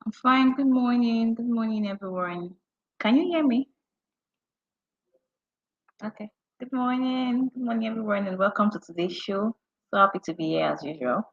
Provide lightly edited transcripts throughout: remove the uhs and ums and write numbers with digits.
I'm fine. Good morning. Good morning, everyone. Can you hear me? Okay. Good morning. Good morning, everyone, and welcome to today's show. So happy to be here as usual.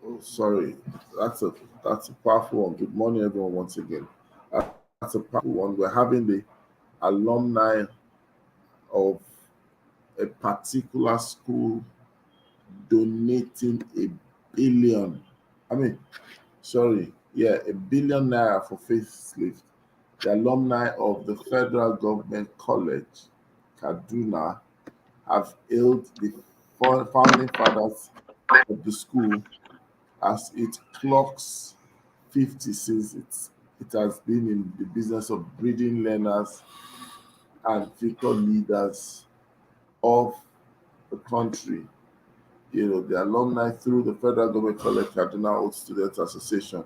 Oh, sorry, that's a that's a powerful one. Good morning, everyone. Once again, that's a powerful one. We're having the alumni of a particular school donating a billion. I mean, sorry, yeah, a 1 billion naira for facelift. The alumni of the Federal Government College, Kaduna, have hailed the founding fathers of the school as it clocks 50 since it has been in the business of breeding learners and future leaders of the country. The alumni through the Federal Government College Kaduna Old Students Association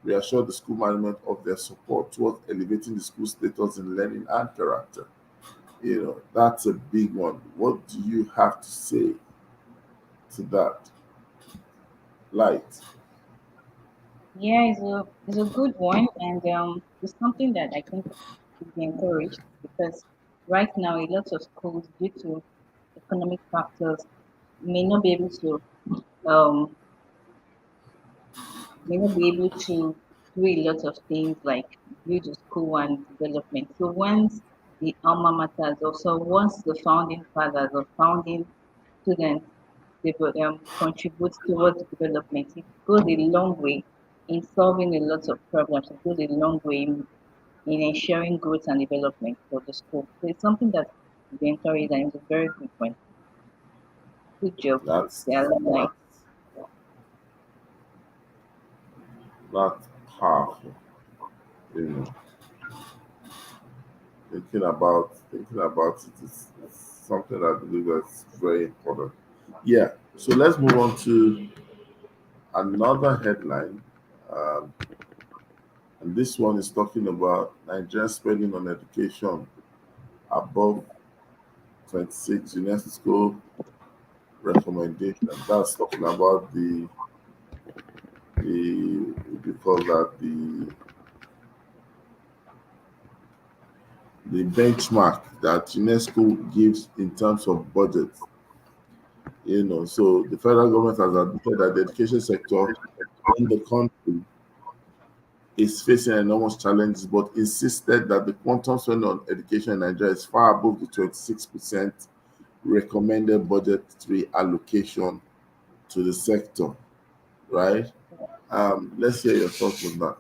reassured the school management of their support towards elevating the school status in learning and character. That's a big one. What do you have to say to that? Light. Yeah, it's a good one, and it's something that I think should be encouraged because right now a lot of schools, due to economic factors, may not be able to um may not be able to do a lot of things like build a school and development. So once the alma maters, also once the founding fathers or founding students they will contribute towards development, it goes a long way in solving a lot of problems. It goes a long way in ensuring growth and development for the school. So it's something that we encourage and it's a very good one. Good job, That's the alumni. that's that's powerful. You know, thinking about it is something I believe that's very important. Yeah. So let's move on to another headline. Um, and this one is talking about Nigerian spending on education above 26 UNESCO recommendation. That's talking about the what do you call that, the benchmark that UNESCO gives in terms of budget. So the federal government has admitted that the education sector in the country is facing enormous challenges, but insisted that the quantum spend on education in Nigeria is far above the 26% recommended budgetary allocation to the sector, right? Let's hear your thoughts on that.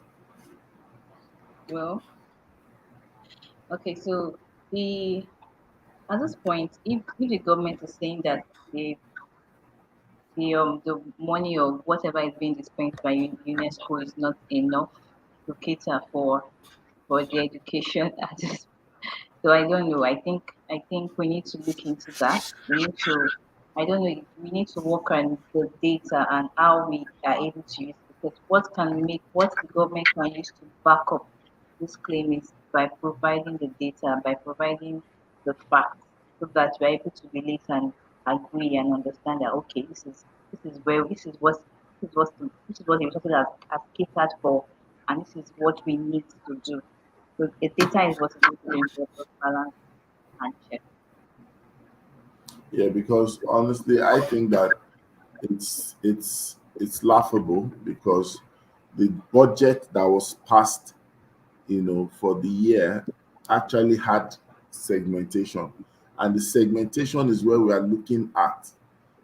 Well, okay, so the at this point, if the government is saying that the the money or whatever is being dispensed by UNESCO is not enough to cater for the education at this. So I don't know. I think we need to look into that. We need to, I don't know. We need to work on the data and how we are able to use it. Because what the government can use to back up this claim is by providing the data, by providing the facts, so that we're able to relate and agree and understand that okay, this is what the resources has catered for, and this is what we need to do. So the data is what is going to help us balance and check. Yeah, because honestly, I think that it's laughable because the budget that was passed, for the year actually had segmentation, and the segmentation is where we are looking at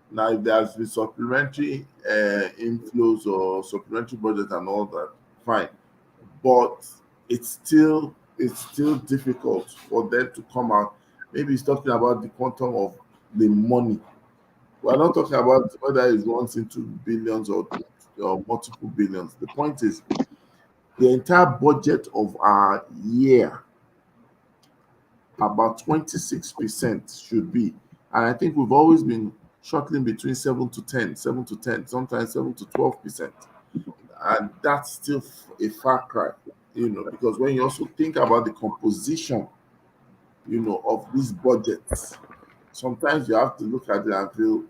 now. If there's been supplementary inflows or supplementary budget and all that, fine, but it's still difficult for them to come out. Maybe it's talking about the quantum of the money. We're not talking about whether it's once into billions or multiple billions. The point is the entire budget of our year, about 26% should be. And I think we've always been shuttling between 7 to 10, sometimes 7 to 12%. And that's still a far cry, because when you also think about the composition, of these budgets, sometimes you have to look at it and feel,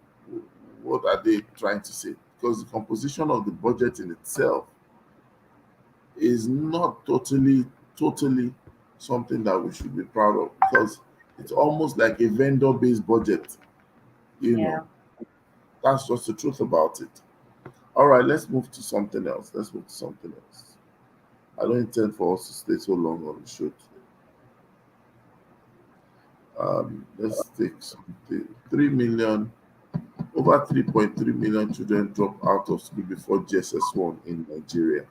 what are they trying to say? Because the composition of the budget in itself is not totally something that we should be proud of, because it's almost like a vendor-based budget. You Yeah. know, that's just the truth about it. All right, let's move to something else. Let's move to something else. I don't intend for us to stay so long on the show today. Let's take something. 3 million, over 3.3 million children drop out of school before GSS1 in Nigeria.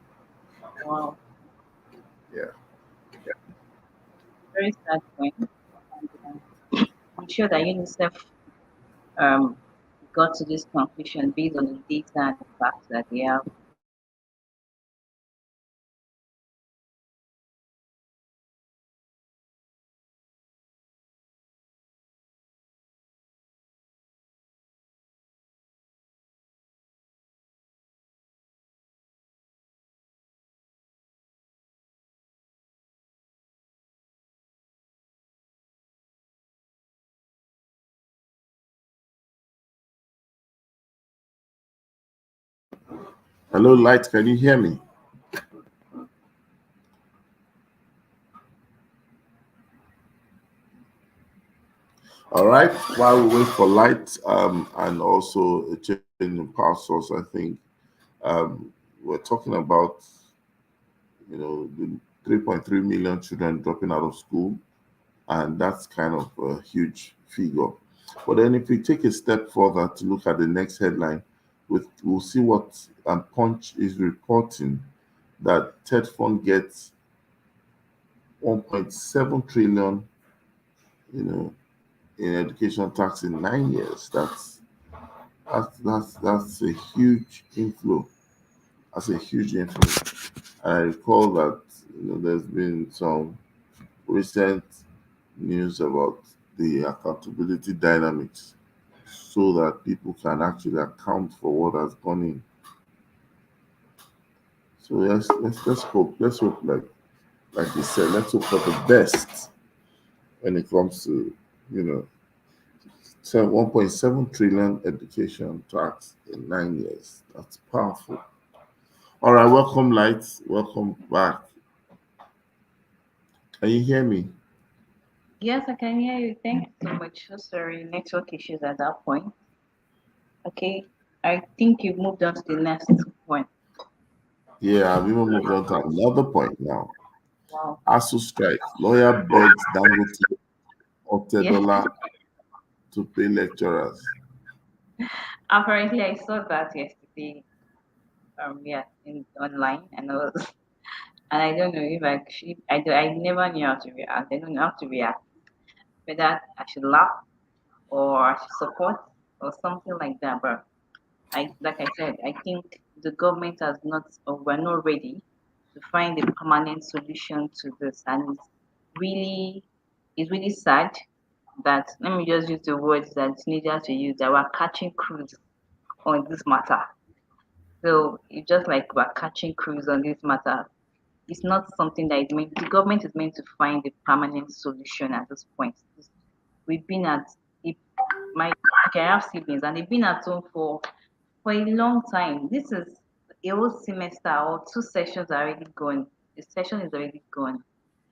Wow. Yeah. Very sad point. And, I'm sure that UNICEF um, got to this conclusion based on the data and the facts that they have. Hello, Light. Can you hear me? All right. While we wait for Light, and also a change in power source, I think we're talking about the 3.3 million children dropping out of school, and that's kind of a huge figure. But then, if we take a step further to look at the next headline, we'll see what Punch is reporting, that TED Fund gets 1.7 trillion, you know, in education tax in 9 years. That's a huge inflow. That's a huge inflow. I recall that there's been some recent news about the accountability dynamics, so that people can actually account for what has gone in. So let's hope like you said, let's hope for the best when it comes to you know 1.7 trillion education tax in 9 years. That's powerful. All right, welcome, Lights. Welcome back. Can you hear me? Yes, I can hear you. Thank you so much. So sorry, network issues at that point. Okay, I think you've moved on to the next point. Yeah, we will move on to another point now. Wow. ASU strike. Lawyer begs Dangote of Yeah. $10 to pay lecturers. Apparently, I saw that yesterday. Yeah, in online, and I was And I don't know if I never knew how to react. I don't know how to react. Whether I should laugh or I should support or something like that. But like I said, I think the government has not, or we're not ready to find a permanent solution to this, and it's really sad that, let me just use the words that it's needed to use, that we're catching cruise on this matter. So it's just like we're catching cruise on this matter. It's not something that is meant. The government is meant to find a permanent solution at this point. We've been at it, my okay, I have siblings and they've been at home for a long time. This is a whole semester or two sessions are already gone. The session is already gone,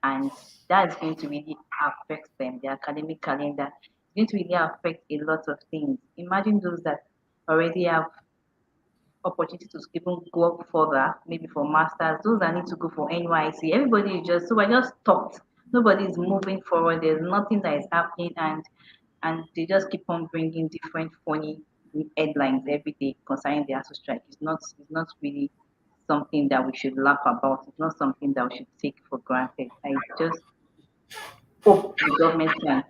and that is going to really affect them, their academic calendar. It's going to really affect a lot of things. Imagine those that already have opportunity to even go up further, maybe for masters, those that need to go for NYC. Everybody is just, so we're just stopped. Nobody is moving forward. There's nothing that is happening, and they just keep on bringing different funny headlines every day concerning the ASU strike. It's not really something that we should laugh about. It's not something that we should take for granted. I just hope the government can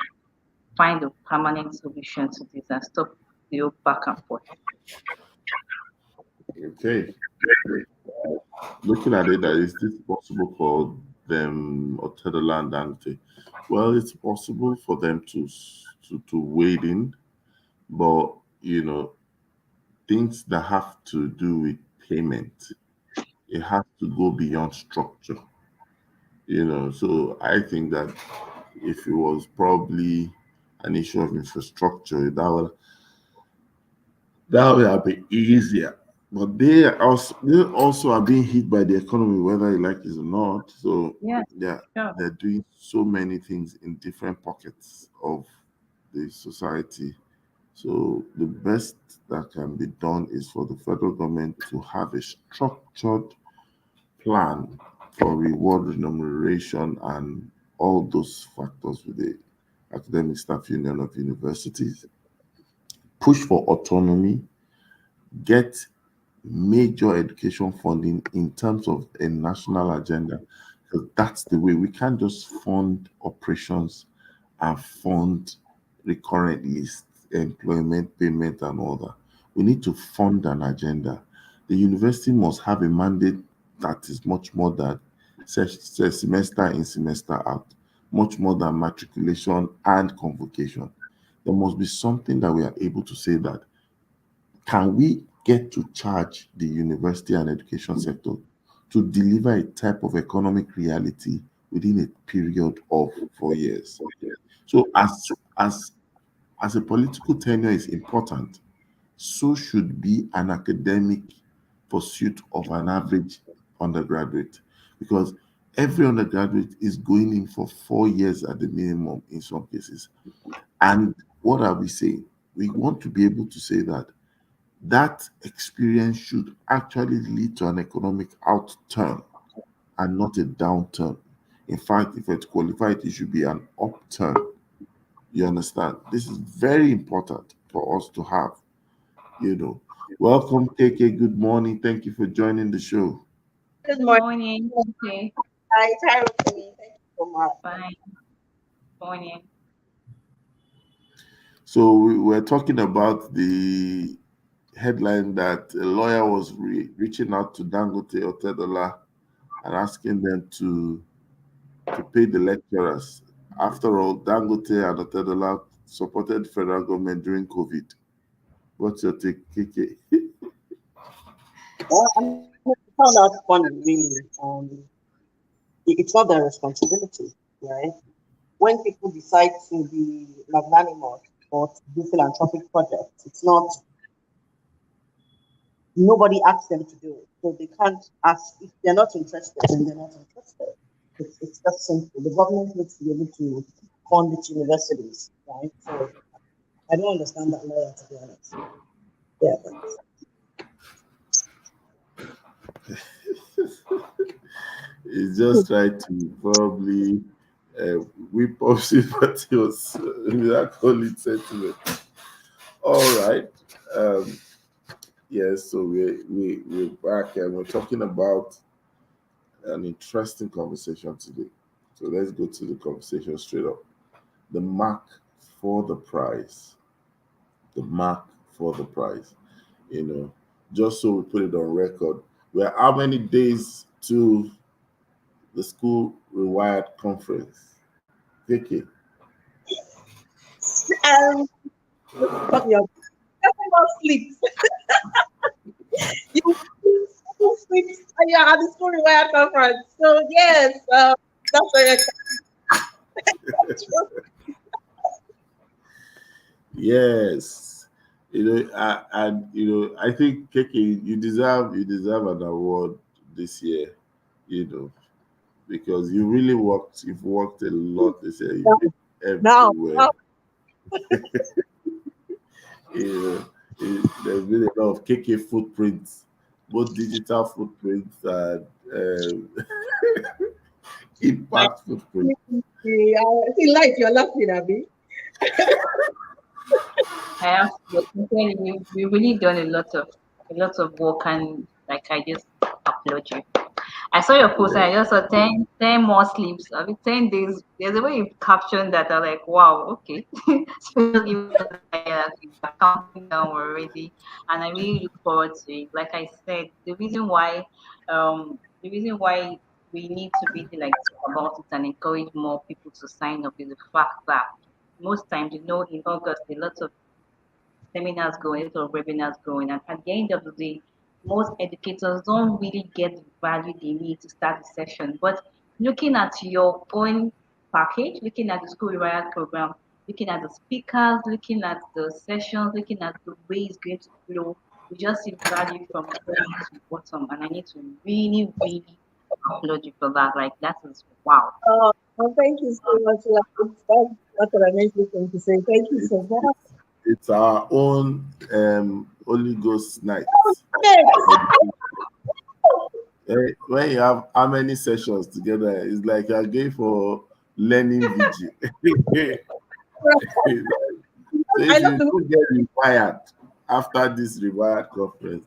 find a permanent solution to this and stop the whole back and forth. Okay. Looking at it, that is this possible for them or Tedola and Dangote? Well, it's possible for them to wade in, but things that have to do with payment, it has to go beyond structure. So I think that if it was probably an issue of infrastructure, that would have been easier. But they also are being hit by the economy, whether you like it or not. So Yeah, yeah, sure. they're doing so many things in different pockets of the society. So the best that can be done is for the federal government to have a structured plan for reward remuneration and all those factors with the Academic Staff Union of Universities. Push for autonomy, get major education funding in terms of a national agenda, because that's the way. We can't just fund operations and fund recurrent lists, employment, payment, and all that. We need to fund an agenda. The university must have a mandate that is much more than semester in, semester out, much more than matriculation and convocation. There must be something that we are able to say that, can we get to charge the university and education sector to deliver a type of economic reality within a period of 4 years? So as a political tenure is important, so should be an academic pursuit of an average undergraduate, because every undergraduate is going in for 4 years at the minimum in some cases. And what are we saying? We want to be able to say that that experience should actually lead to an economic outturn and not a downturn. In fact, if it's qualified, it should be an upturn. You understand? This is very important for us to have, you know. Welcome, KK. Good morning. Thank you for joining the show. Good morning. Morning. Okay. Hi, Tyra. Thank you so much. Fine. Morning. So we were talking about the headline that a lawyer was reaching out to Dangote or Tedola and asking them to pay the lecturers. After all, Dangote and Otedola supported federal government during COVID. What's your take, KK? I found out funny, really. It's not their responsibility, right? When people decide to be magnanimous or to do philanthropic projects, it's not, nobody asks them to do it. So they can't ask, if they're not interested, then they're not interested. It's just simple. The government needs to be able to fund its universities, right? So I don't understand that lawyer, to be honest. Yeah. He's just trying to probably whip up sympathy or without calling sentiment. All right. Yes, so we're back and we're talking about an interesting conversation today. So let's go to the conversation straight up. The mark for the prize. The mark for the prize. You know, just so we put it on record. We're how many days to the school rewired conference? Vicky. Um, but you're about sleep. You sleep and you're at the school rewire conference. So yes, that's very exciting. Yes. I think Keke, you deserve an award this year, you know, because you've worked a lot this year. You've been Now, everywhere. You know, there's been a lot of KK footprints, both digital footprints and impact footprints. I feel like you're laughing at me. I have to tell you, we really done a lot of work, and like I just applaud you. I saw your post and Yeah. I just saw 10 more sleeps. I mean, 10 days. There's a way you captioned that. I'm like, wow, okay. Especially when you're counting down already. And I really look forward to it. Like I said, the reason why we need to really like talk about it and encourage more people to sign up is the fact that most times, in August, a lot of seminars going, a lot of webinars going, and at the end of the day, most educators don't really get the value they need to start the session. But looking at your own package, looking at the school rewire program, looking at the speakers, looking at the sessions, looking at the way it's going to flow, you just see value from top to bottom. And I need to really, really applaud you for that. Like that is wow. Well, thank you so much. That's what I meant to say. Thank you It, so much. it's our own Holy Ghost night. Yes. When you have how many sessions together, it's like you're going for learning vigil. So I if love you the do get required after this required conference,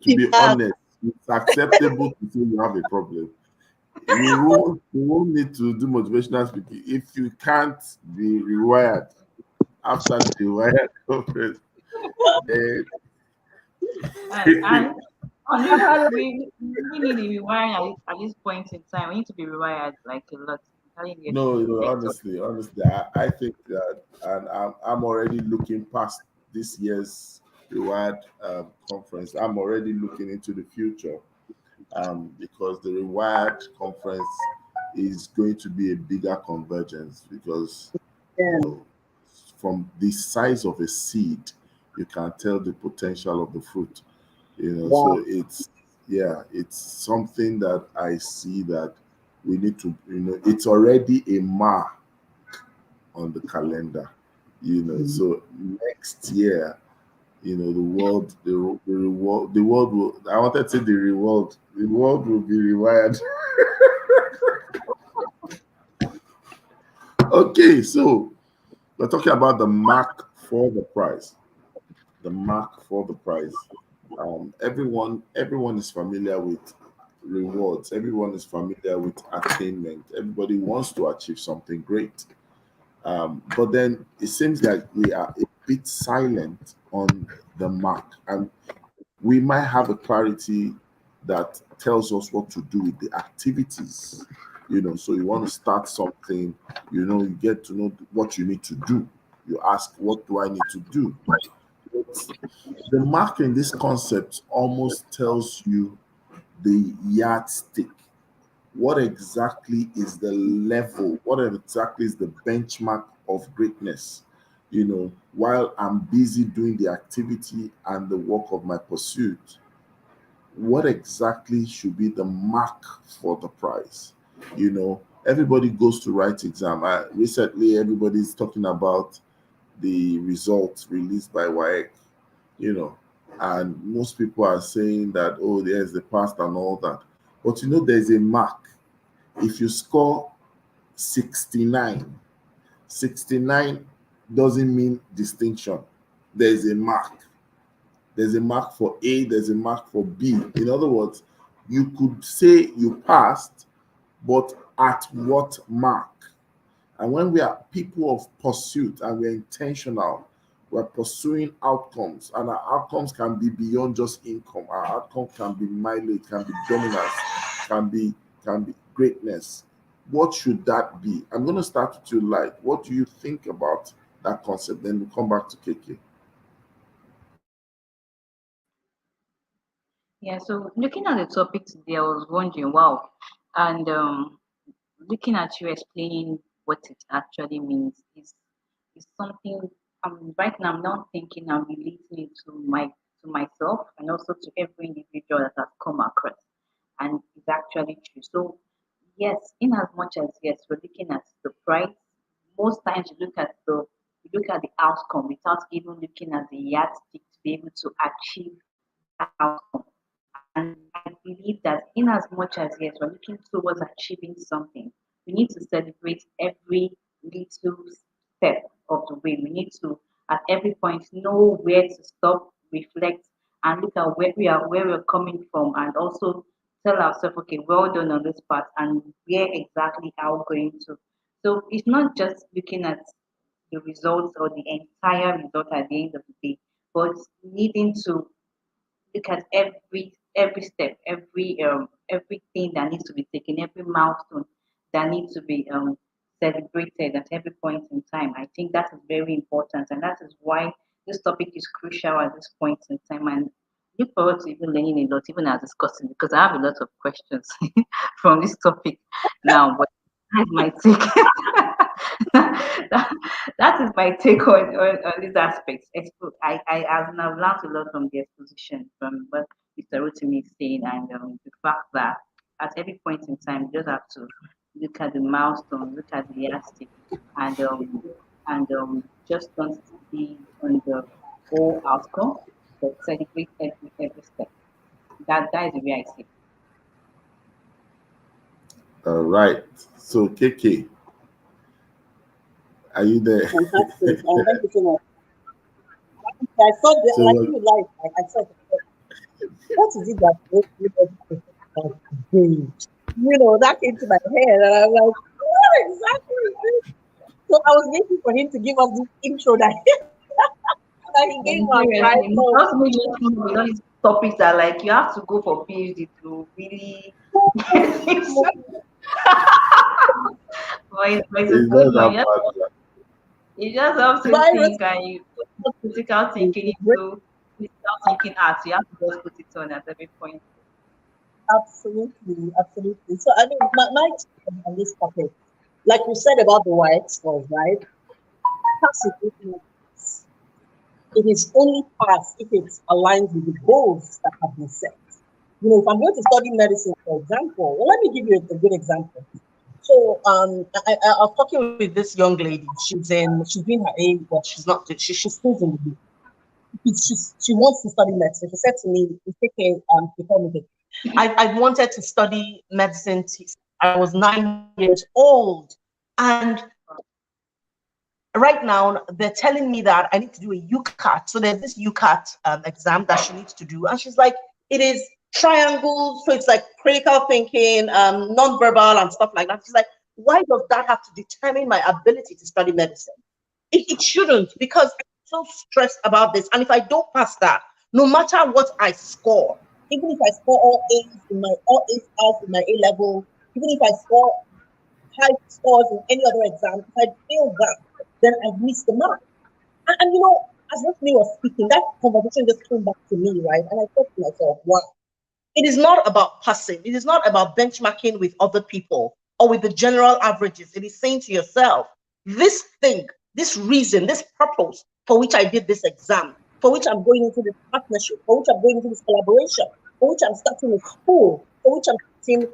to be feedback. honest, it's acceptable to say you have a problem. We won't need to do motivational speaking if you can't be rewired after the rewired conference. Then And we need to be rewired at this point in time. We need to be rewired like a lot. I'm telling you, no, the sector. honestly, I think that, and I'm already looking past this year's rewired conference. I'm already looking into the future, because the rewired conference is going to be a bigger convergence because Yeah. from the size of a seed, you can tell the potential of the fruit. Wow. So it's something that I see that we need to, it's already a mark on the calendar. Mhm. So next year, the world, the world will. I wanted to say the world will be rewired. Okay, so we're talking about the mark for the prize. The mark for the prize. Everyone is familiar with rewards. Everyone is familiar with attainment. Everybody wants to achieve something great. But then it seems like we are a bit silent on the mark, and we might have a clarity that tells us what to do with the activities. So you want to start something, you get to know what you need to do. You ask, what do I need to do? The mark in this concept almost tells you the yardstick. What exactly is the level? What exactly is the benchmark of greatness? While I'm busy doing the activity and the work of my pursuit, what exactly should be the mark for the prize? Everybody goes to write exam. Recently, everybody's talking about the results released by WAEC, you know, and most people are saying that, oh, there's the past and all that. But there's a mark. If you score 69, 69 doesn't mean distinction. There's a mark. There's a mark for A, there's a mark for B. In other words, You could say you passed, but at what mark? And when we are people of pursuit and we're intentional, we're pursuing outcomes, and our outcomes can be beyond just income. Our outcome can be mileage, can be dominance, can be greatness. What should that be? I'm going to start with you, Light. What do you think about that concept? Then we'll come back to KK. Yeah, so looking at the topic today, I was wondering, wow, and looking at you explaining what it actually means is something. Right now I'm not thinking, I'm relating it to myself and also to every individual that I've come across, and it's actually true. So yes, in as much as yes, we're looking at the price. Most times you look at the outcome without even looking at the yardstick to be able to achieve that outcome. And I believe that in as much as yes, we're looking towards achieving something, we need to celebrate every little step of the way. We need to at every point know where to stop, reflect, and look at where we're coming from, and also tell ourselves, okay, well done on this part, and where exactly are we going to. So it's not just looking at the results or the entire result at the end of the day, but needing to look at every step, everything that needs to be taken, every milestone that needs to be celebrated at every point in time. I think that is very important, and that is why this topic is crucial at this point in time. And look forward to even learning a lot, even as discussing, because I have a lot of questions from this topic now. But that's my take. that, that is my take on these aspects. I have now learned a lot from the exposition, from what Mr. Rotimi is saying, and the fact that at every point in time, you just have to look at the milestone, look at the yardstick, and just don't be on the whole outcome, but celebrate every step. That is the way I see it. All right. So, KK, are you there? Fantastic. Thank you so much. I saw the, So, like you like, I said, what is it that makes you like doing? That came to my head, and I was like, what exactly is this? So I was waiting for him to give us this intro that, that he gave us, right? Seriously, So, just me looking with all these topics that like you have to go for PhD to really get into. But it's a it's good not one. that Yes, bad. you just have to virus think, and you put critical thinking into critical thinking art. You have to just put it on at every point. absolutely, absolutely. So I mean, my take on this topic, like you said about the white scores, right? Passive, it is only passed if it aligns with the goals that have been set. If I'm going to study medicine, for example, well, let me give you a good example. So, I was talking with this young lady. She's doing her A, but she's not. She's still in the she wants to study medicine. She said to me, "Okay, I wanted to study medicine. I was 9 years old, and right now they're telling me that I need to do a UCAT. So there's this UCAT exam that she needs to do, and she's like, it is triangles, so it's like critical thinking, non-verbal and stuff like that. She's like, why does that have to determine my ability to study medicine? It shouldn't, because I'm so stressed about this. And if I don't pass that, no matter what I score, even if I score all A's out in my A level, even if I score high scores in any other exam, if I fail that, then I've missed the mark. And as Rotimi was speaking, that conversation just came back to me, right? And I thought to myself, wow, it is not about passing. It is not about benchmarking with other people or with the general averages. It is saying to yourself, this thing, this reason, this purpose for which I did this exam, for which I'm going into this partnership, for which I'm going into this collaboration, for which I'm starting a school, for which I'm starting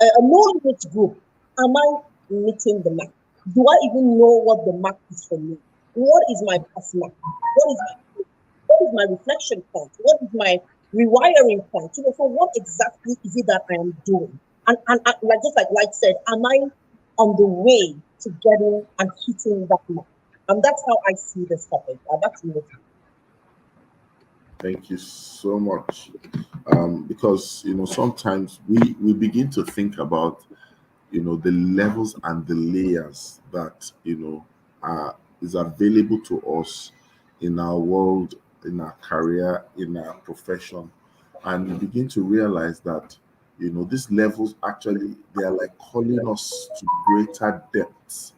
a knowledge group, am I meeting the mark? Do I even know what the mark is for me? What is my pass mark? What is my reflection point? What is my rewiring point? So what exactly is it that I am doing? And like just like Light said, am I on the way to getting and hitting that mark? And that's how I see this topic. That's me. Thank you so much. Because sometimes we begin to think about the levels and the layers that are is available to us in our world, in our career, in our profession, and we begin to realize that these levels actually they are like calling us to greater depths,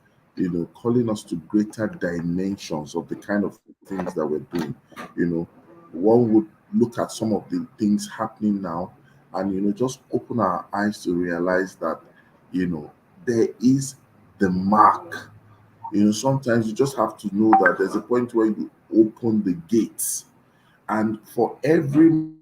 calling us to greater dimensions of the kind of things that we're doing. you know One would look at some of the things happening now and just open our eyes to realize that you know there is the mark. Sometimes you just have to know that there's a point where you open the gates, and for every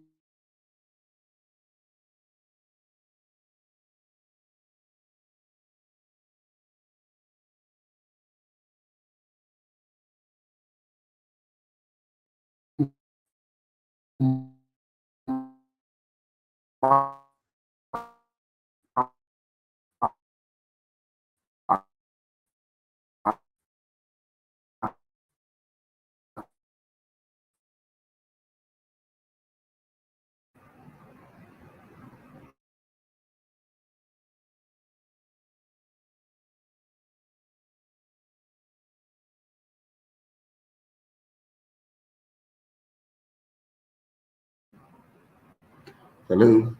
hello,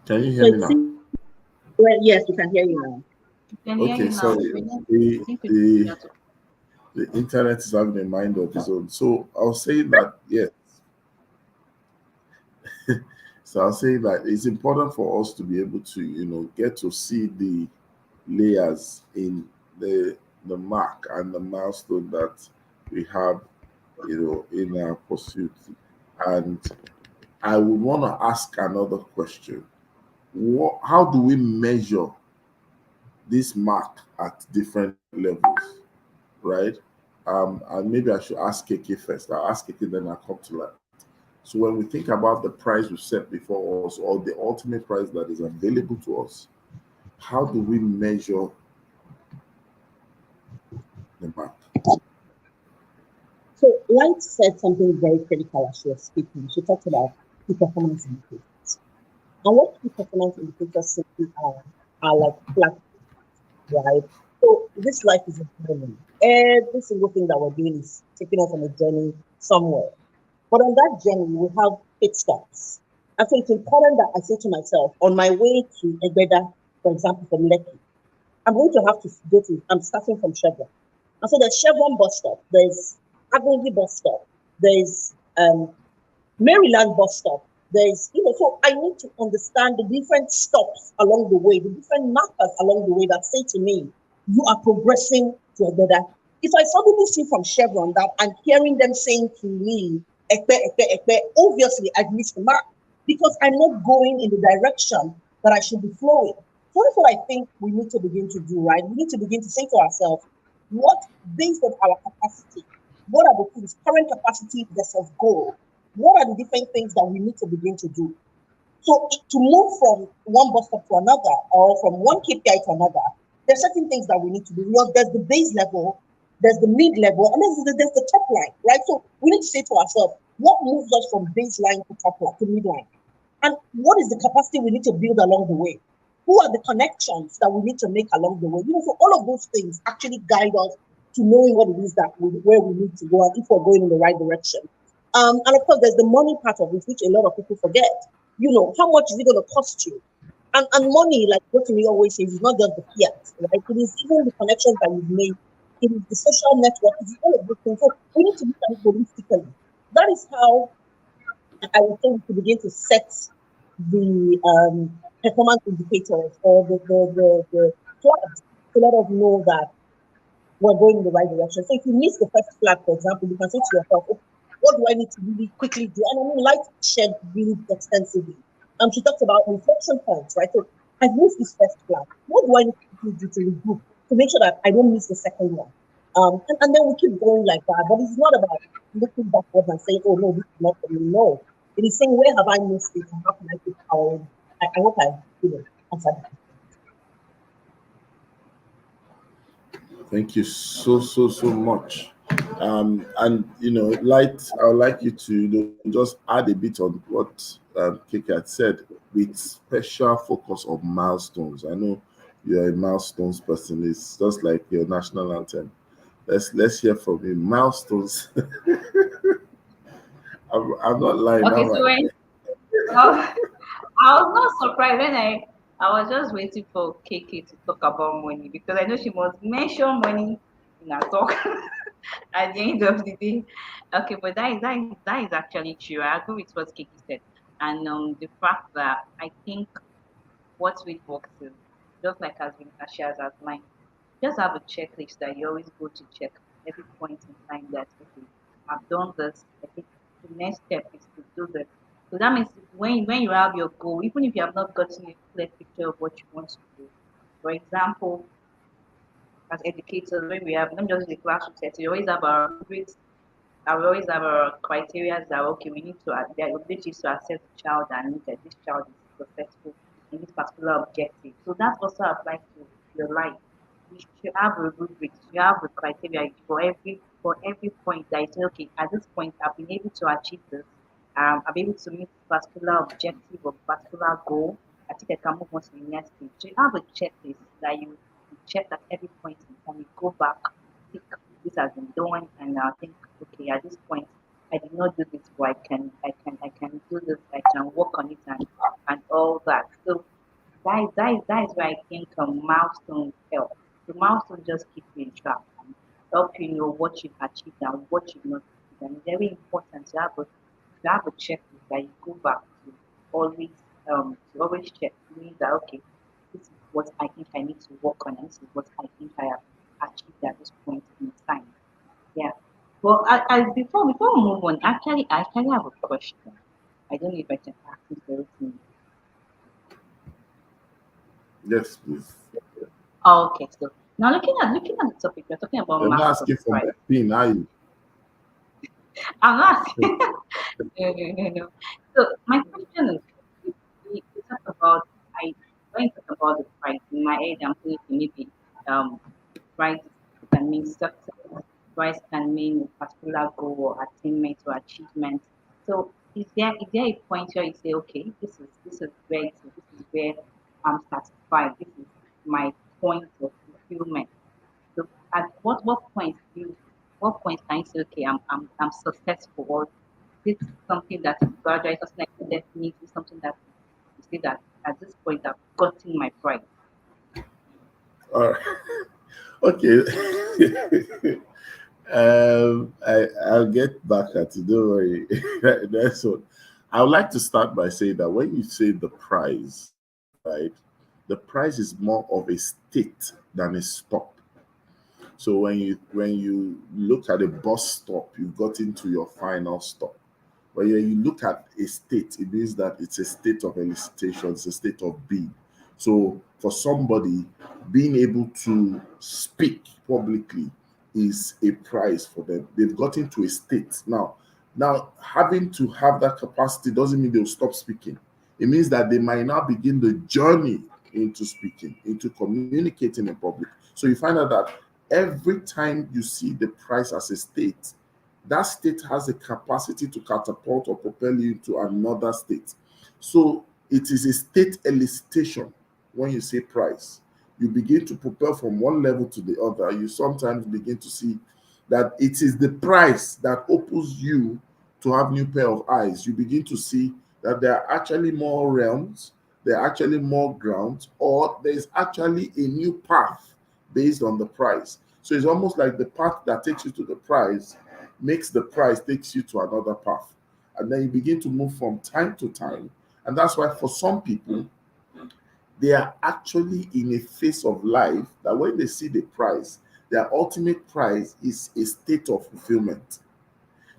can you So hear me it now? seems, well, yes, we can hear you now. We can hear Okay, you now. sorry. We know, I The think we the got to. the internet is having a mind of its own. So I'll say that yes. So I'll say that it's important for us to be able to, get to see the layers in the mark and the milestone that we have, in our pursuit. And I would want to ask another question. How do we measure this mark at different levels, right? And maybe I should ask KK first. I'll ask KK, then I'll come to that. So when we think about the price we set before us or the ultimate price that is available to us, how do we measure the mark? So Light said something very critical as she was speaking. She talked about key performance indicators. And what key performance indicators simply are like flat, right? So this life is a journey. Every single thing that we're doing is taking us on a journey somewhere. But on that journey, we have pit stops. And so it's important that I say to myself, on my way to Egbeda, for example, from Lekki, I'm going to have to go to, I'm starting from Chevron. And so there's Chevron bus stop, there's Avenue bus stop, there's Maryland bus stop. So I need to understand the different stops along the way, the different markers along the way that say to me, you are progressing to a better. If I suddenly see from Chevron that I'm hearing them saying to me, ekpe, ekpe, ekpe, obviously I've missed the mark because I'm not going in the direction that I should be flowing. So that's what I think we need to begin to do, right? We need to begin to say to ourselves, what, based on our capacity, what are the things, current capacity versus goal? What are the different things that we need to begin to do? So to move from one bus stop to another or from one KPI to another, there's certain things that we need to do. There's the base level, there's the mid level, and there's the top line, right? So we need to say to ourselves, what moves us from baseline to top line to midline? And what is the capacity we need to build along the way? Who are the connections that we need to make along the way? So all of those things actually guide us to knowing what it is where we need to go and if we're going in the right direction. And of course, there's the money part of it, which a lot of people forget. How much is it going to cost you? And money, like what we always say, is not just the fiat, right? It is even the connections that you've made. It is the social network. It's all of those things. So we need to look at it holistically. That is how I would think to begin to set the performance indicators or the flags to let us know that we're going in the right direction. So if you miss the first flag, for example, you can say to yourself, okay, what do I need to really quickly do? And I mean, Light shared really extensively. She talked about reflection points, right? So I've missed this first flag. What do I need to quickly do to regroup to make sure that I don't miss the second one? And then we keep going like that. But it's not about looking backwards and saying, oh, no, this is not for me. No. It is saying, where have I missed it and how can I keep powering? I hope I answered that. Thank you so much. And light, I would like you to just add a bit on what Keke had said, with special focus on milestones. I know you're a milestones person. It's just like your national anthem. Let's hear from you. Milestones. I'm not lying, Okay, am so I? oh, I was not surprised when I was just waiting for KK to talk about money because I know she must mention money in her talk at the end of the day. Okay, but that is actually true. I agree with what KK said, and the fact that I think what really works is just like as she has outlined, just have a checklist that you always go to check every point in time that okay, I've done this. I think the next step is to do this. So that means when you have your goal, even if you have not gotten a clear picture of what you want to do, for example, as educators, when we have not just the classroom setting, we always have our rubrics, and we always have our criteria that okay, we need to their objective is to assess the child and know that this child is successful in this particular objective. So that also applies to your life. You should have a rubric, you have a criteria for every point that you say, okay, at this point I've been able to achieve this, I've been able to meet this particular objective or particular goal. I think I can move on to the next stage. So you have a checklist that you check at every point in time. You go back, tick this has been done, and I think okay at this point I did not do this, but I can do this. I can work on it and all that. So that is where I think milestones help. The milestones just keep you in track and help you know what you've achieved and what you've not achieved. And it's very important to have a checklist that you go back always to always check. Means that okay, this is what I think I need to work on, and this is what I think I have achieved at this point in time. Yeah. Well, before we move on, I actually have a question. I don't know if I can ask this very thing. Yes, please. Oh, okay. So now looking at the topic, we're talking about You're not master asking for my price. pin, are you? I'm not. No, no, no, no. So my question is, we talk about I when you talk about the price in my head, I'm thinking maybe price can mean success. Price can mean a particular goal or attainment or achievement. So is there a point where you say, okay, this is where this is where I'm satisfied. This is my point of fulfillment. So at what point can you say, okay, I'm successful, or this is something that is gradual, it's something like definitely something that you see that at this point I've gotten my price. All right. Okay. I'll get back at it. Don't worry. That's what I would like to start by saying that when you say the prize, right, the prize is more of a state than a stop. So when you look at a bus stop, you've got into your final stop. When you look at a state, it means that it's a state of elicitation, it's a state of being. So for somebody, being able to speak publicly is a prize for them. They've gotten to a state. Now having to have that capacity doesn't mean they'll stop speaking. It means that they might now begin the journey into speaking, into communicating in public. So you find out that every time you see the price as a state, that state has a capacity to catapult or propel you to another state. So it is a state elicitation when you say price. You begin to propel from one level to the other. You sometimes begin to see that it is the price that opens you to have new pair of eyes. You begin to see that there are actually more realms, there are actually more grounds, or there's actually a new path based on the price. So it's almost like the path that takes you to the prize makes the price takes you to another path. And then you begin to move from time to time. And that's why for some people, they are actually in a phase of life that when they see the prize, their ultimate prize is a state of fulfillment,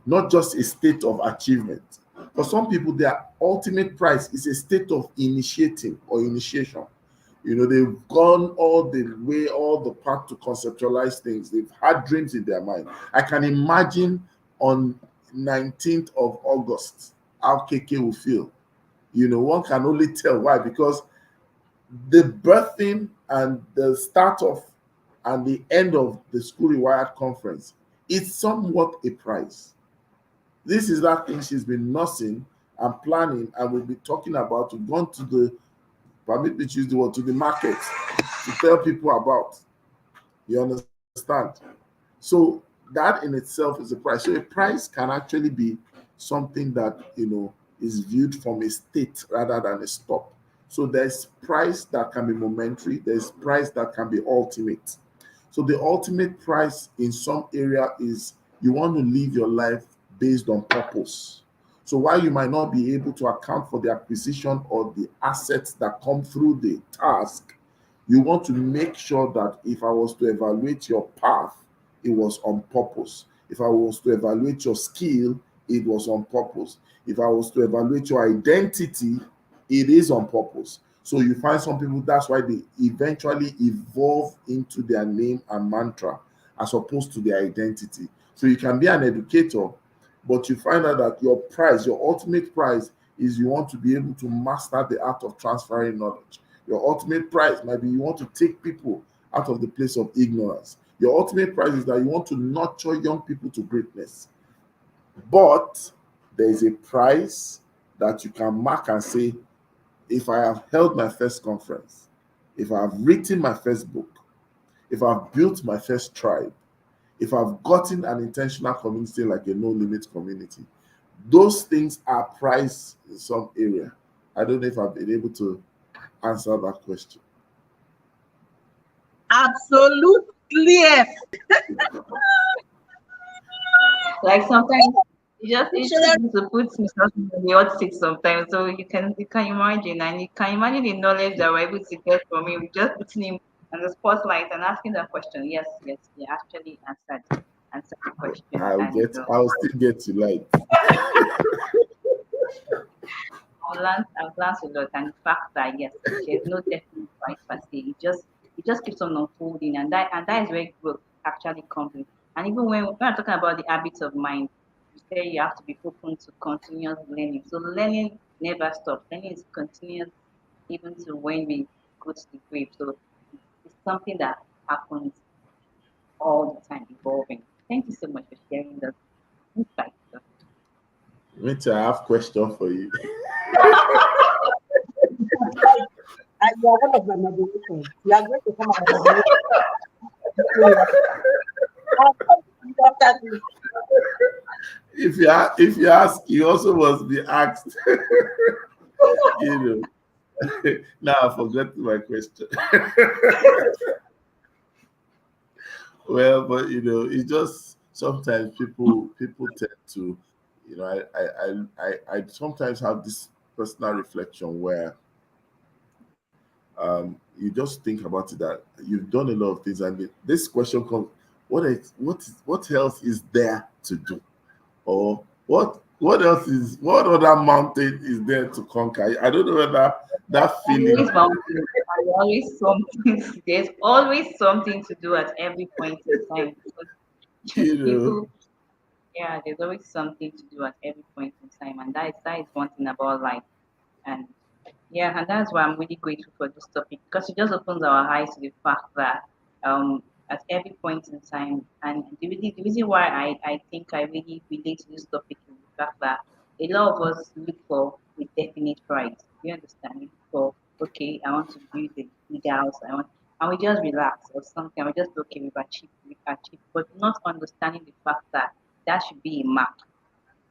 not just a state of achievement. For some people, their ultimate prize is a state of initiating or initiation. They've gone all the way, all the path to conceptualize things. They've had dreams in their mind. I can imagine on 19th of August how KK will feel. One can only tell why, because the birthing and the start of and the end of the School Rewired conference it's somewhat a price. This is that thing she's been nursing and planning and will be talking about. We've gone to the, permit me to use the word, to the market to tell people about. You understand? So that in itself is a price. So a price can actually be something that, is viewed from a state rather than a stop. So there's price that can be momentary, there's price that can be ultimate. So the ultimate price in some area is you want to live your life based on purpose. So while you might not be able to account for the acquisition or the assets that come through the task, you want to make sure that if I was to evaluate your path, it was on purpose. If I was to evaluate your skill, it was on purpose. If I was to evaluate your identity, it is on purpose. So you find some people, that's why they eventually evolve into their name and mantra as opposed to their identity. So you can be an educator, but you find out that your prize, your ultimate prize, is you want to be able to master the art of transferring knowledge. Your ultimate prize might be you want to take people out of the place of ignorance. Your ultimate prize is that you want to nurture young people to greatness. But there is a price that you can mark and say, if I have held my first conference, if I have written my first book, if I've built my first tribe, if I've gotten an intentional community like a no limit community, those things are priced in some area. I don't know if I've been able to answer that question. Absolutely. Yes. Like sometimes it's just need to put myself in the hot seat sometimes. So you can imagine, and you can imagine the knowledge that we're able to get from him, just putting him on the spotlight and asking that question. Yes, yes, he actually answered the question. And I'll still get to light. I've learned a lot, and the fact that yes, there's no definite right per se. It just keeps on unfolding, and that is where growth actually comes in. And even when we're talking about the habits of mind, you say you have to be open to continuous learning. So learning never stops. Learning is continuous, even to when we go to the grave. So it's something that happens all the time, evolving. Thank you so much for sharing those insights. Wait, I have question for you. You are one of my moderators. You are going to come out of the If you ask, you also must be asked. you know. Now I forgot my question. Well, but it's just sometimes people tend to, I sometimes have this personal reflection where you just think about it that you've done a lot of things, and this question comes: what else is there to do, or what other mountain is there to conquer? I don't know whether that feeling. Always mountains. There's always something. There's always something to do at every point in time. You know, People, yeah, there's always something to do at every point in time, and that is one thing about life. And yeah, and that's why I'm really grateful for this topic because it just opens our eyes to the fact that at every point in time, and the reason why I think I really relate to this topic is the fact that a lot of us look for a definite price. You understand? We look for okay, I want to build a big house, and we just relax or something. We just okay, we've achieved, but not understanding the fact that that should be a mark.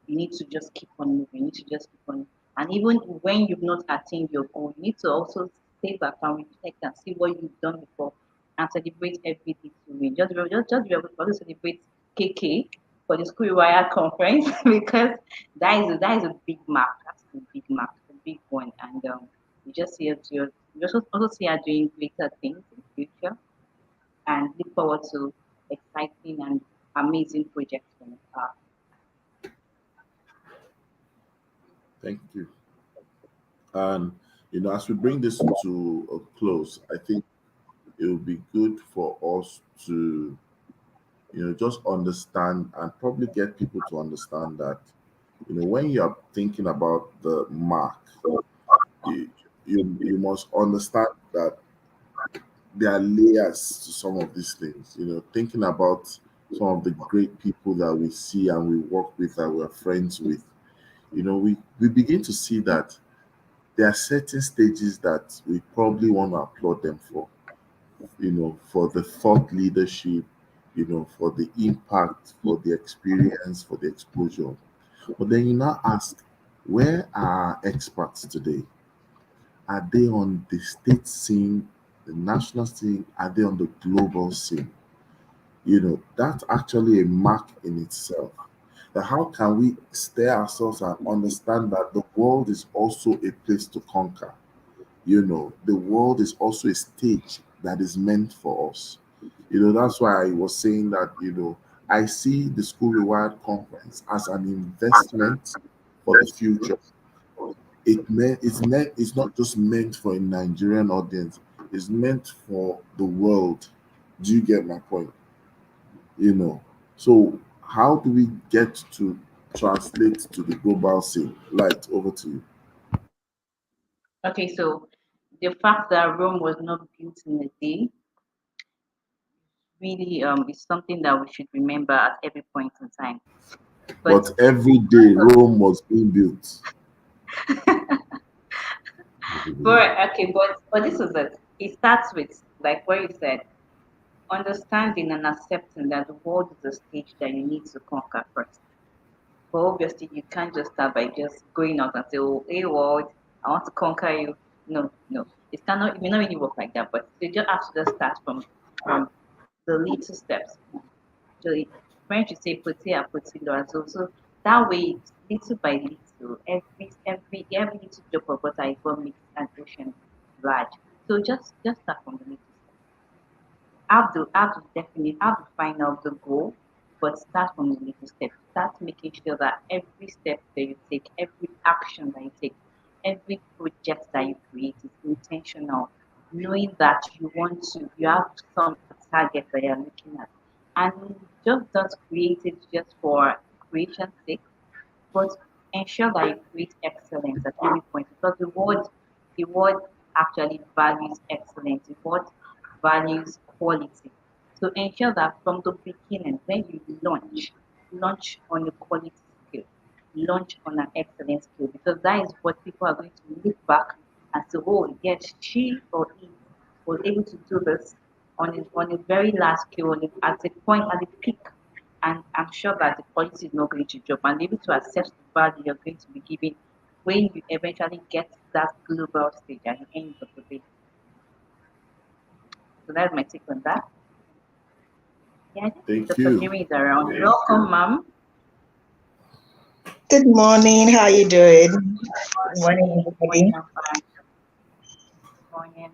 You need to just keep on moving. You need to just keep on. And even when you've not attained your goal, you need to also stay back and reflect and see what you've done before and celebrate every little win. Just be able to also celebrate KK for the school wire conference because that is a big mark. That's a big mark, a big one. And you just see it, you just also see her doing greater things in the future and look forward to exciting and amazing projects from her. Thank you. And as we bring this to a close, I think it would be good for us to, just understand and probably get people to understand that, when you're thinking about the mark, you must understand that there are layers to some of these things. Thinking about some of the great people that we see and we work with, that we're friends with, we begin to see that there are certain stages that we probably want to applaud them for the thought leadership, for the impact, for the experience, for the exposure. But then you now ask, where are experts today? Are they on the state scene, the national scene? Are they on the global scene? That's actually a mark in itself. That how can we stay ourselves and understand that the world is also a place to conquer? The world is also a stage that is meant for us. That's why I was saying that, I see the School Reward Conference as an investment for the future. It's not just meant for a Nigerian audience, it's meant for the world. Do you get my point? So how do we get to translate to the global scene? Light, over to you. Okay, so the fact that Rome was not built in a day really is something that we should remember at every point in time. But every day Rome was being built. But this is it. It starts with, like what you said, understanding and accepting that the world is a stage that you need to conquer first. But obviously, you can't just start by just going out and say, "Oh, hey world, I want to conquer you." No, no, it may not really work like that. But you just have to just start from the little steps. So French would say "petit à petit l'oiseau." So that way, little by little, every little drop of water is what makes an ocean large. So just start from the little have to find out the goal, but start from the little step. Start making sure that every step that you take, every action that you take, every project that you create is intentional, knowing that you have some target that you're looking at. And just don't create it just for creation's sake, but ensure that you create excellence at every point, because the word actually values excellence. The word values quality. So ensure that from the beginning, when you launch on a quality skill, launch on an excellent skill, because that is what people are going to look back and say, oh, yes, she or he was able to do this on a very last skill, at a point, at the peak. And I'm sure that the quality is not going to drop, and able to assess the value you're going to be giving when you eventually get to that global stage at the end of the day. So that's my take on that. Yeah, I think Thank Dr. you. Jimmy is around. Welcome, ma'am. Good morning. How you doing? Good morning, Morning, everybody. I'm fine. Morning.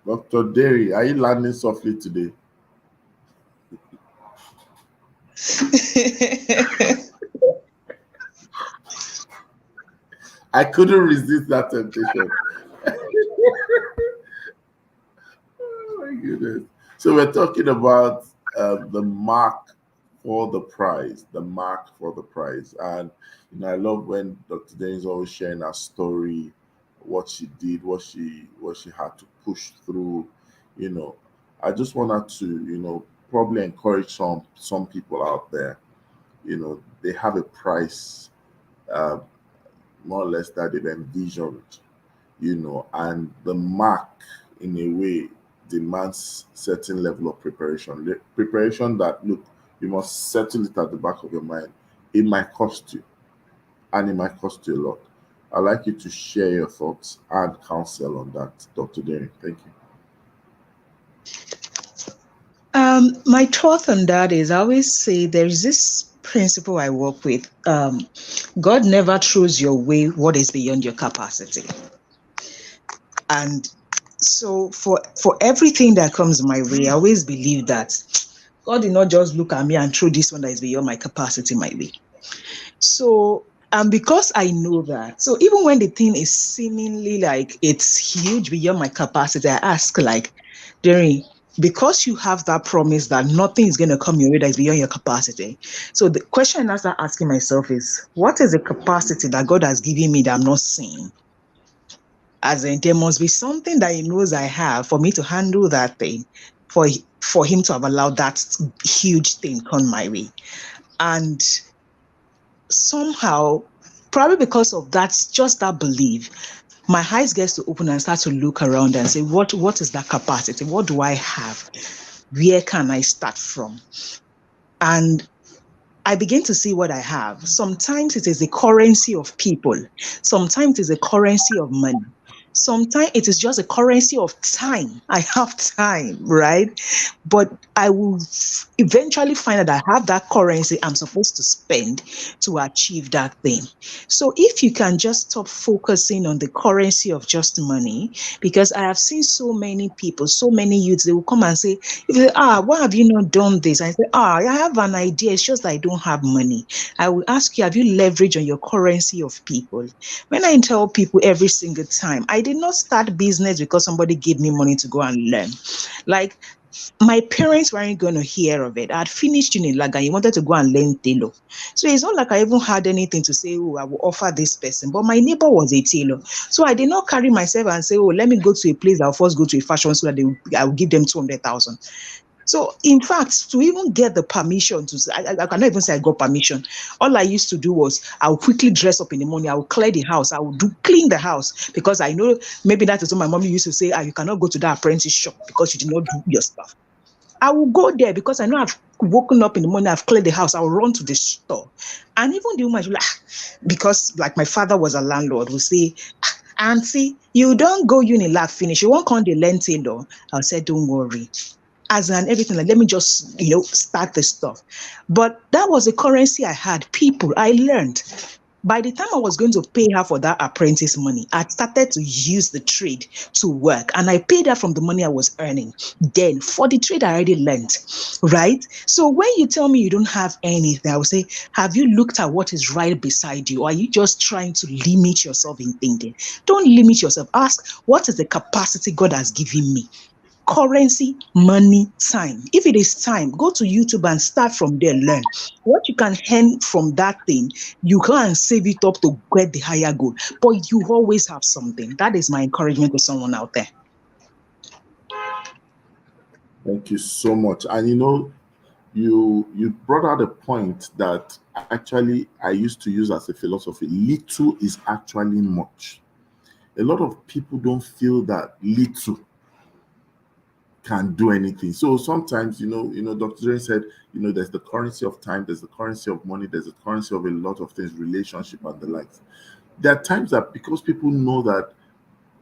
Dr. Derry, are you landing softly today? I couldn't resist that temptation. Oh my goodness. So we're talking about the mark for the prize, the mark for the prize. And I love when Dr. Dennis is always sharing her story, what she did, what she had to push through. You know, I just wanted to, probably encourage some people out there. They have a price, uh, more or less, that they've envisioned, and the mark in a way demands certain level of preparation. Preparation that, look, you must settle it at the back of your mind. It might cost you, and it might cost you a lot. I'd like you to share your thoughts and counsel on that, Dr. Derry. Thank you. My thought on that is I always say there's this principle I work with. God never throws your way what is beyond your capacity. And so for everything that comes my way, I always believe that God did not just look at me and throw this one that is beyond my capacity my way. So because I know that, so even when the thing is seemingly like it's huge beyond my capacity, I ask like, Derry, because you have that promise that nothing is going to come your way that is beyond your capacity. So the question I start asking myself is, what is the capacity that God has given me that I'm not seeing? As in, there must be something that He knows I have for me to handle that thing, for for him to have allowed that huge thing come my way. And somehow, probably because of that, just that belief, my eyes gets to open and start to look around and say, what is that capacity? What do I have? Where can I start from? And I begin to see what I have. Sometimes it is the currency of people. Sometimes it is a currency of money. Sometimes it is just a currency of time. I have time, right? But I will eventually find that I have that currency I'm supposed to spend to achieve that thing. So if you can just stop focusing on the currency of just money, because I have seen so many people, so many youths, they will come and say, why have you not done this? I say, I have an idea. It's just that I don't have money. I will ask you, have you leveraged on your currency of people? When I tell people every single time, I did not start business because somebody gave me money to go and learn. Like, my parents weren't going to hear of it. I had finished Unilag and he wanted to go and learn tailor. So it's not like I even had anything to say, I will offer this person. But my neighbor was a tailor. So I did not carry myself and say, let me go to a place. I'll first go to a fashion school that I will give them 200,000. So, in fact, to even get the permission I cannot even say I got permission. All I used to do was I would quickly dress up in the morning. I would clear the house. I would clean the house because I know maybe that is what my mommy used to say. You cannot go to that apprentice shop because you did not do your stuff. I will go there because I know I've woken up in the morning, I've cleared the house, I will run to the store. And even the woman, because like my father was a landlord, will say, Auntie, you don't go Unilag finish. You won't come the learn tailor. I'll say, don't worry. As an everything, like, let me just, start the stuff. But that was the currency I had. People, I learned. By the time I was going to pay her for that apprentice money, I started to use the trade to work. And I paid her from the money I was earning. Then for the trade I already learned, right? So when you tell me you don't have anything, I will say, have you looked at what is right beside you? Or are you just trying to limit yourself in thinking? Don't limit yourself. Ask, what is the capacity God has given me? Currency, money, time. If it is time, go to YouTube and start from there, learn. What you can earn from that thing, you can save it up to get the higher goal. But you always have something. That is my encouragement to someone out there. Thank you so much. And you brought out a point that actually I used to use as a philosophy. Little is actually much. A lot of people don't feel that little can do anything. So sometimes, Dr. Dren said, there's the currency of time, there's the currency of money, there's the currency of a lot of things, relationship and the likes. There are times that because people know that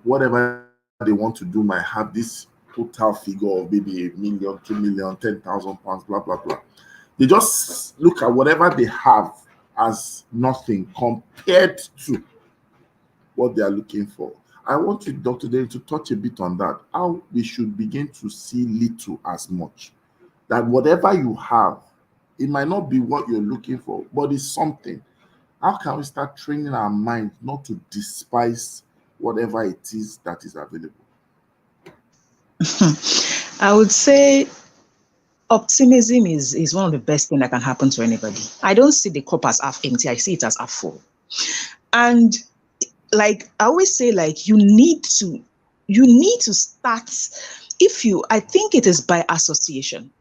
whatever they want to do might have this total figure of maybe 1 million, 2 million, 10,000 pounds, blah, blah, blah. They just look at whatever they have as nothing compared to what they are looking for. I want you, Dr. Dren, to touch a bit on that, how we should begin to see little as much. That whatever you have, it might not be what you're looking for, but it's something. How can we start training our mind not to despise whatever it is that is available? I would say optimism is one of the best things that can happen to anybody. I don't see the cup as half empty. I see it as half full. And like I always say, like you need to start. I think it is by association.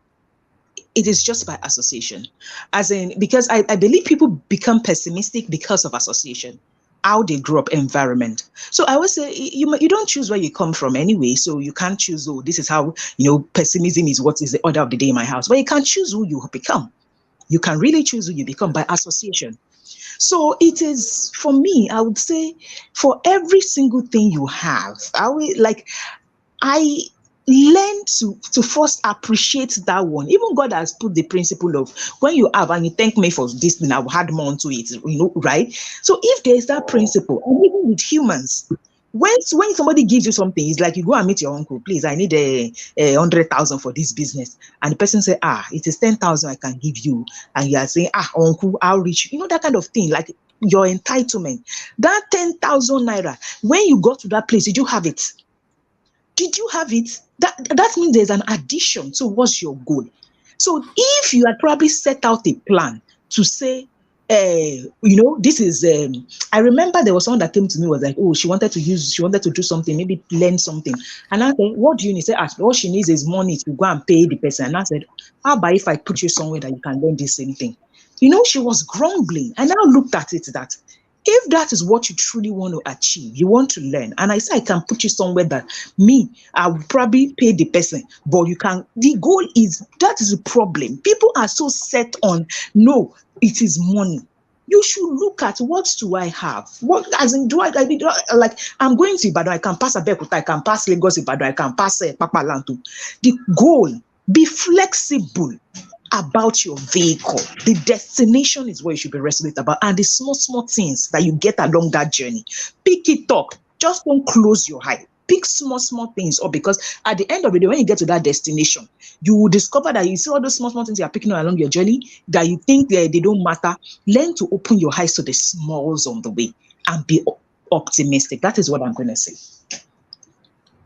It is just by association, as in, because I believe people become pessimistic because of association, how they grew up, environment. So I always say you don't choose where you come from anyway, so you can't choose, this is how, pessimism is what is the order of the day in my house. But you can choose who you become. You can really choose who you become by association. So it is, for me, I would say, for every single thing you have, I learn to first appreciate that one. Even God has put the principle of when you have and you thank me for this thing, I will add more onto it, right? So if there is that principle, and even with humans, when somebody gives you something, it's like you go and meet your uncle, please, I need a 100,000 for this business. And the person say, it is 10,000 I can give you. And you are saying, uncle, I'll reach you. That kind of thing, like your entitlement. That 10,000 naira, when you got to that place, did you have it? Did you have it? That means there's an addition towards your goal. So if you had probably set out a plan to say, this is, I remember there was someone that came to me, was like, oh, she wanted to do something, maybe learn something. And I said, what do you need? She said, all she needs is money to go and pay the person. And I said, how about if I put you somewhere that you can learn this same thing? She was grumbling. I now looked at it that if that is what you truly want to achieve, you want to learn. And I said, I can put you somewhere that I will probably pay the person, but the goal is, that is the problem. People are so set on, no, it is money. You should look at, what do I have? What, as in, like, I'm going to Ibadan, I can pass Abeokuta, I can pass Lagos, Ibadan, I can pass Papalantu. The goal, be flexible about your vehicle. The destination is what you should be resolute about, and the small things that you get along that journey. Pick it up. Just don't close your eye. Pick small things up, because at the end of the day, when you get to that destination, you will discover that you see all those small things you are picking up along your journey that you think they don't matter. Learn to open your eyes to the smalls on the way and be optimistic. That is what I'm going to say.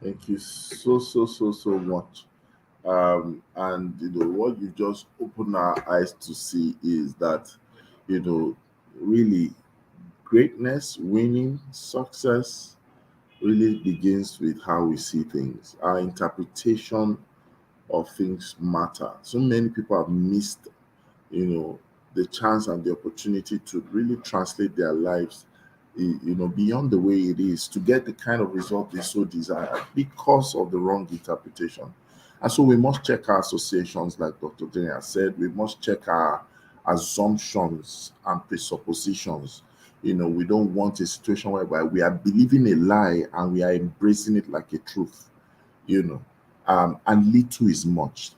Thank you so much. And what you just opened our eyes to see is that, really greatness, winning, success really begins with how we see things. Our interpretation of things matter. So many people have missed, the chance and the opportunity to really translate their lives, beyond the way it is, to get the kind of result they so desire, because of the wrong interpretation. And so we must check our associations, like Dr. Denia said. We must check our assumptions and presuppositions. We don't want a situation whereby we are believing a lie and we are embracing it like a truth. And little is much.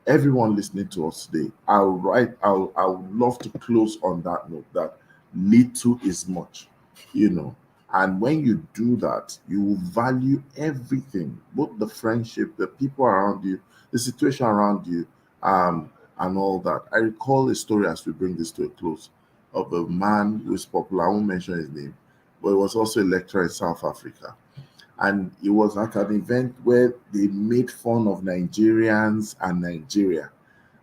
Everyone listening to us today, I would love to close on that note, that little is much. And when you do that, you will value everything, both the friendship, the people around you, the situation around you, and all that. I recall a story, as we bring this to a close, of a man who is popular. I won't mention his name, but he was also a lecturer in South Africa. And he was at an event where they made fun of Nigerians and Nigeria.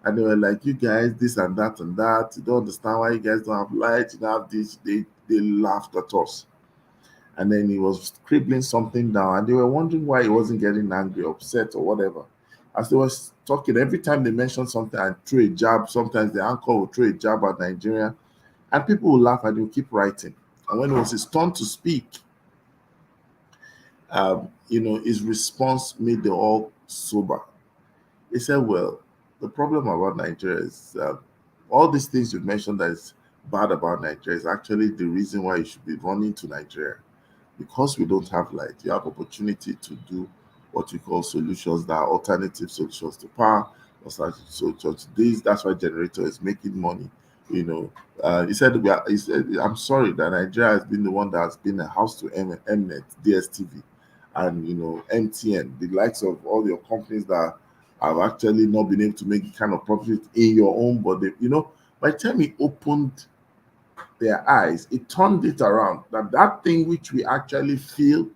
And they were like, you guys, this and that and that. You don't understand why you guys don't have light, you don't have this. They laughed at us. And then he was scribbling something down, and they were wondering why he wasn't getting angry, upset, or whatever. As they was talking, every time they mentioned something and threw a jab, sometimes the anchor would throw a jab at Nigeria, and people would laugh and they would keep writing. And when it was his turn to speak, his response made them all sober. He said, well, the problem about Nigeria is all these things you've mentioned that is bad about Nigeria is actually the reason why you should be running to Nigeria. Because we don't have light, you have opportunity to do what we call solutions that are alternative solutions to power, alternative solutions to this. That's why generator is making money. He said, I'm sorry that Nigeria has been the one that has been a house to Mnet, DSTV, and MTN, the likes of all your companies that have actually not been able to make the kind of profit in your own body. By the time he opened their eyes, it turned it around, that thing which we actually feel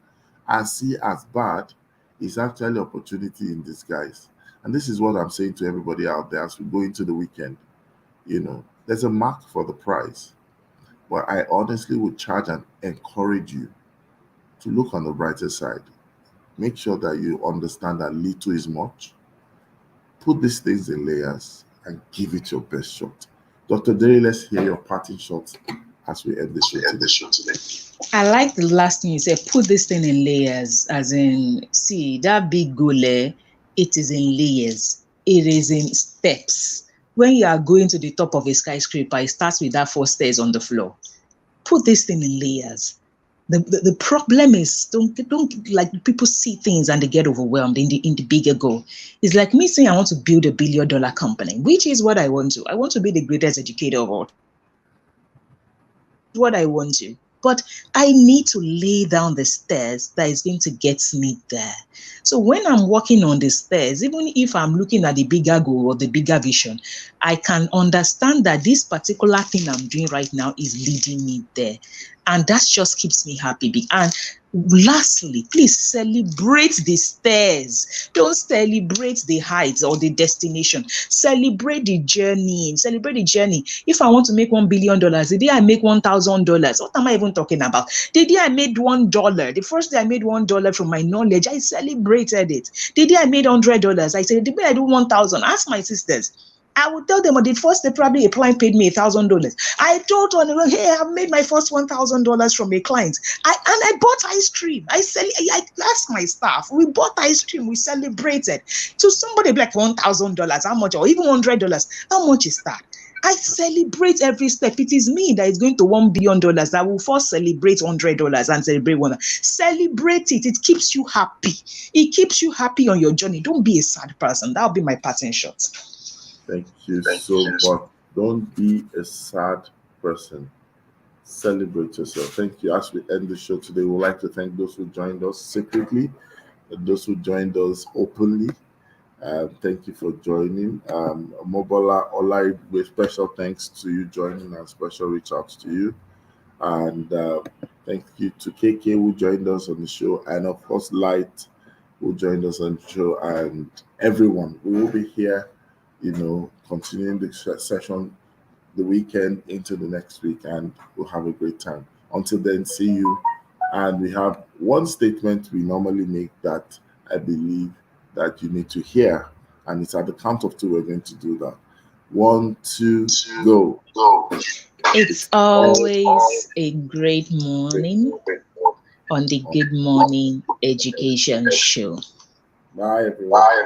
and see as bad is actually opportunity in disguise. And this is what I'm saying to everybody out there as we go into the weekend. There's a mark for the prize, but I honestly would charge and encourage you to look on the brighter side. Make sure that you understand that little is much. Put these things in layers and give it your best shot. Dr. Derry, let's hear your parting shots as we end the show today. I like the last thing you said, put this thing in layers, as in, see, that big goal, it is in layers. It is in steps. When you are going to the top of a skyscraper, it starts with that 4 stairs on the floor. Put this thing in layers. The problem is, don't like, people see things and they get overwhelmed in the bigger goal. It's like me saying I want to build $1 billion company, which is what I want to. I want to be the greatest educator of all. What I want to. But I need to lay down the stairs that is going to get me there. So when I'm walking on the stairs, even if I'm looking at the bigger goal or the bigger vision, I can understand that this particular thing I'm doing right now is leading me there. And that just keeps me happy. And Lastly, please celebrate the stairs. Don't celebrate the heights or the destination. Celebrate the journey. Celebrate the journey. If I want to make $1 billion, the day I make $1,000, what am I even talking about? The day I made $1, the first day I made $1 from my knowledge, I celebrated it. The day I made $100, I said, the day I do 1,000, ask my sisters. I would tell them on the first day, probably a client paid me $1,000. I told one, hey, I've made my first $1,000 from a client. I bought ice cream. I asked my staff. We bought ice cream. We celebrated. To somebody like $1,000, how much, or even $100, how much is that? I celebrate every step. It is me that is going to $1 billion that will first celebrate $100 and celebrate one. Celebrate it. It keeps you happy. It keeps you happy on your journey. Don't be a sad person. That'll be my parting shot. Thank you so much. Don't be a sad person. Celebrate yourself. Thank you. As we end the show today, we'd like to thank those who joined us secretly and those who joined us openly. Thank you for joining. Mobola Olaigbe, special thanks to you joining and special reach out to you. And thank you to KK who joined us on the show, and of course Light who joined us on the show, and everyone. We will be here, continuing the session the weekend into the next week, and we'll have a great time. Until then, see you. And we have one statement we normally make that I believe that you need to hear, and it's at the count of 2 we're going to do that. 1, 2, go. It's always a great morning on the Good Morning Education Show. Bye, everyone. Bye.